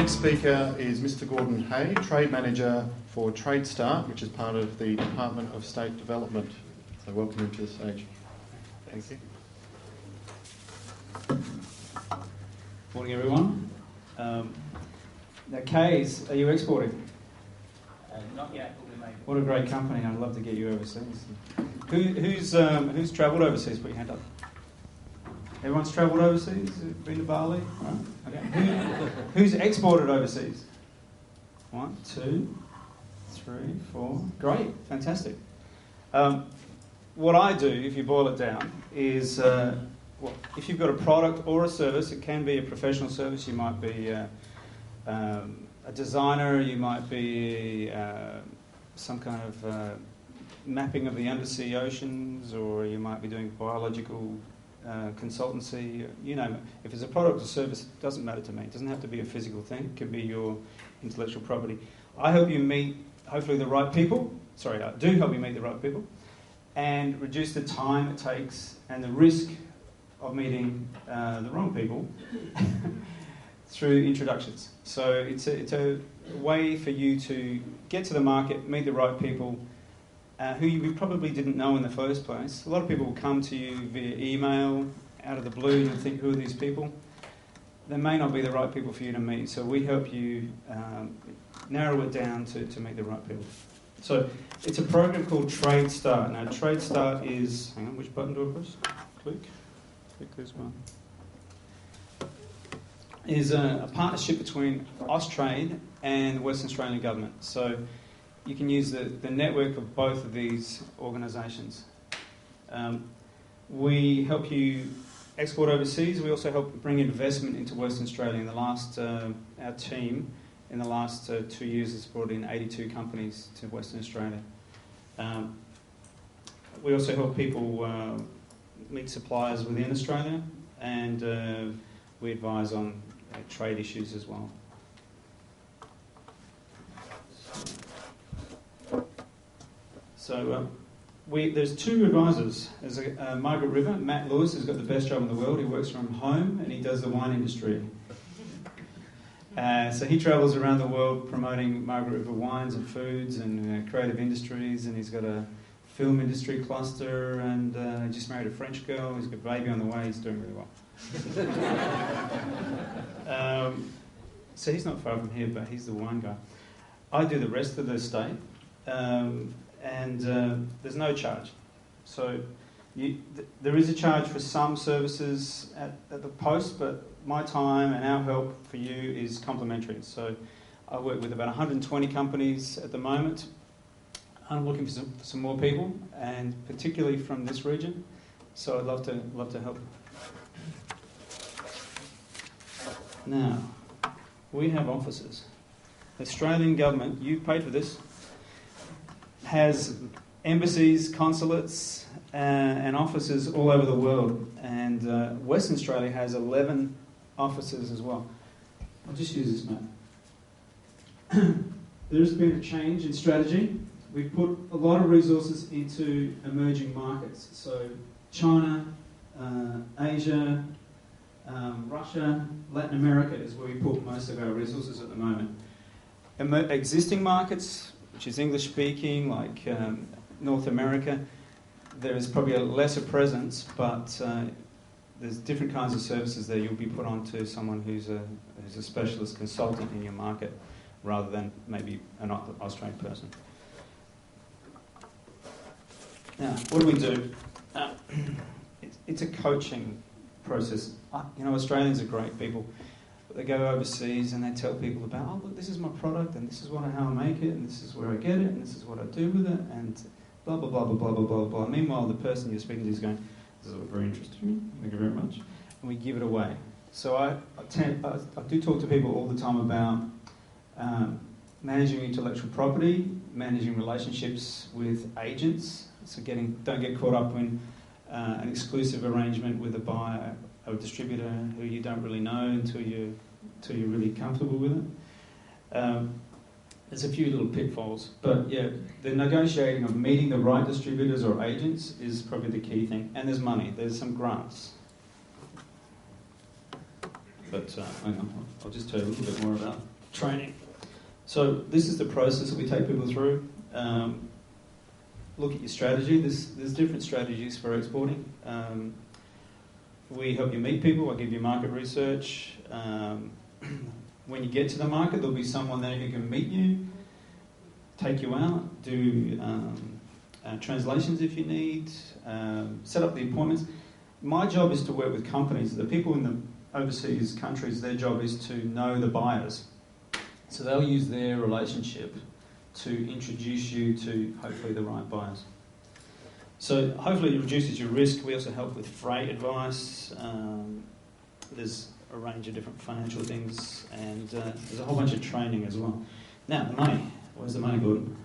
next speaker is Mr. Gordon Hay, Trade Manager for Trade Start, which is part of the Department of State Development. So welcome him to the stage. Thank you. Morning, everyone. Now, K's, are you exporting? Not yet, but we may. What a great company. I'd love to get you overseas. Who's travelled overseas? Put your hand up. Everyone's travelled overseas? Been to Bali? Right. Okay. Who's exported overseas? 1, 2, 3, 4. Great. Fantastic. What I do, if you boil it down, is if you've got a product or a service, it can be a professional service. You might be a designer. You might be some kind of mapping of the undersea oceans, or you might be doing biological consultancy. You name it. If it's a product or service, it doesn't matter to me. It doesn't have to be a physical thing. It could be your intellectual property. I help you meet, hopefully, the right people. Sorry, I do help you meet the right people and reduce the time it takes and the risk of meeting the wrong people through introductions. So it's a way for you to get to the market, meet the right people who you probably didn't know in the first place. A lot of people will come to you via email, out of the blue, and you think, who are these people? They may not be the right people for you to meet, so we help you narrow it down to meet the right people. So it's a program called Trade Start. Now, Trade Start is... Hang on, which button do I press? Click this one. Is a partnership between Austrade and the Western Australian Government. So you can use the network of both of these organisations. We help you export overseas. We also help bring investment into Western Australia. In the last, our team, in the last 2 years, has brought in 82 companies to Western Australia. We also help people meet suppliers within Australia, and we advise on trade issues as well. So there's 2 advisors. There's Margaret River. Matt Lewis has got the best job in the world. He works from home and he does the wine industry. So he travels around the world promoting Margaret River wines and foods and creative industries, and he's got a film industry cluster, and he just married a French girl. He's got a baby on the way. He's doing really well. So he's not far from here, but he's the wine guy. I do the rest of the estate, and there's no charge. So there is a charge for some services at the post, but my time and our help for you is complimentary. So I work with about 120 companies at the moment. I'm looking for some more people, and particularly from this region. So I'd love to help. Now, we have offices. The Australian government, you paid for this, has embassies, consulates, and offices all over the world. And Western Australia has 11 offices as well. I'll just use this map. There's been a change in strategy. We've put a lot of resources into emerging markets. So China, Asia, Russia, Latin America is where we put most of our resources at the moment. Existing markets, which is English speaking, like North America, there is probably a lesser presence, but there's different kinds of services there. You'll be put on to someone who's a specialist consultant in your market, rather than maybe an Australian person. Now, what do we do? It's a coaching process. Australians are great people. They go overseas and they tell people about, oh, look, this is my product, and this is how I make it, and this is where I get it, and this is what I do with it, and blah, blah, blah, blah, blah, blah, blah, blah. Meanwhile, the person you're speaking to is going, this is very interesting, thank you very much, and we give it away. So I do talk to people all the time about managing intellectual property, managing relationships with agents. So don't get caught up in an exclusive arrangement with a buyer or a distributor who you don't really know until you're really comfortable with it. There's a few little pitfalls, but yeah, the negotiating of meeting the right distributors or agents is probably the key thing. And there's money. There's some grants. But hang on, I'll just tell you a little bit more about training. So this is the process that we take people through. Look at your strategy. There's different strategies for exporting. We help you meet people. I give you market research. When you get to the market, there'll be someone there who can meet you, take you out, do translations if you need, set up the appointments. My job is to work with companies. The people in the overseas countries, their job is to know the buyers. So they'll use their relationship to introduce you to hopefully the right buyers. So hopefully it reduces your risk. We also help with freight advice. There's a range of different financial things, and there's a whole bunch of training as well. Now, the money. Where's the money, Gordon?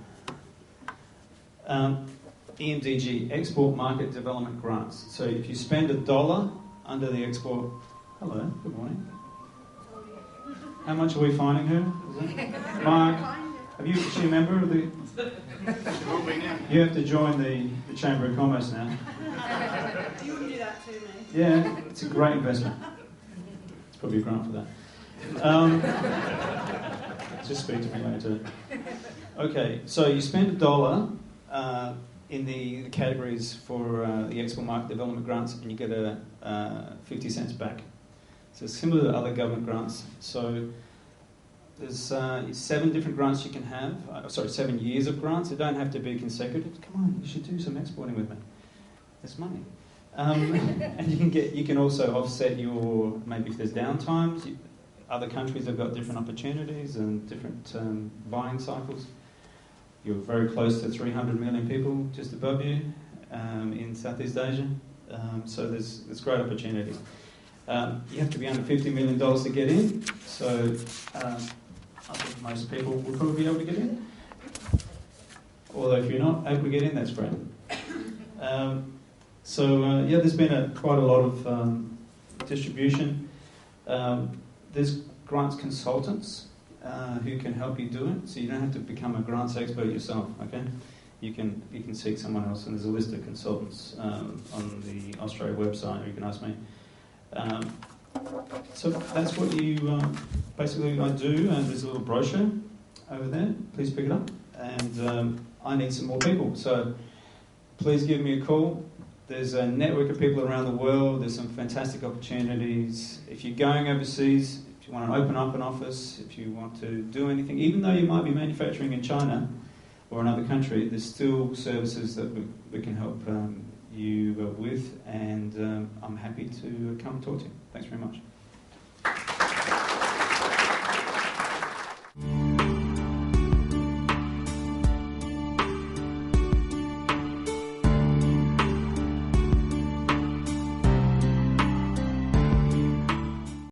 EMDG, Export Market Development Grants. So if you spend $1 under the export... Hello, good morning. How much are we fining her? Mark, is she a member of the... You have to join the Chamber of Commerce now. You wouldn't do that to me. Yeah, it's a great investment. It's probably a grant for that. Just speak to me later. Okay, so you spend $1 in the categories for the Export Market Development Grants, and you get 50 cents back. So it's similar to other government grants. So there's 7 different grants you can have. 7 years of grants. They don't have to be consecutive. Come on, you should do some exporting with me. There's money. And you can also offset your, maybe if there's downtimes. Other countries have got different opportunities and different buying cycles. You're very close to 300 million people just above you in Southeast Asia. So there's great opportunities. You have to be under $50 million to get in. So I think most people will probably be able to get in. Although if you're not able to get in, that's great. There's been quite a lot of distribution. There's grants consultants who can help you do it, so you don't have to become a grants expert yourself. Okay, you can seek someone else, and there's a list of consultants on the Australia website, or you can ask me. So that's what you basically I do, and there's a little brochure over there. Please pick it up, and I need some more people. So please give me a call. There's a network of people around the world. There's some fantastic opportunities. If you're going overseas, if you want to open up an office, if you want to do anything, even though you might be manufacturing in China or another country, there's still services that we can help you with, and I'm happy to come and talk to you. Thanks very much.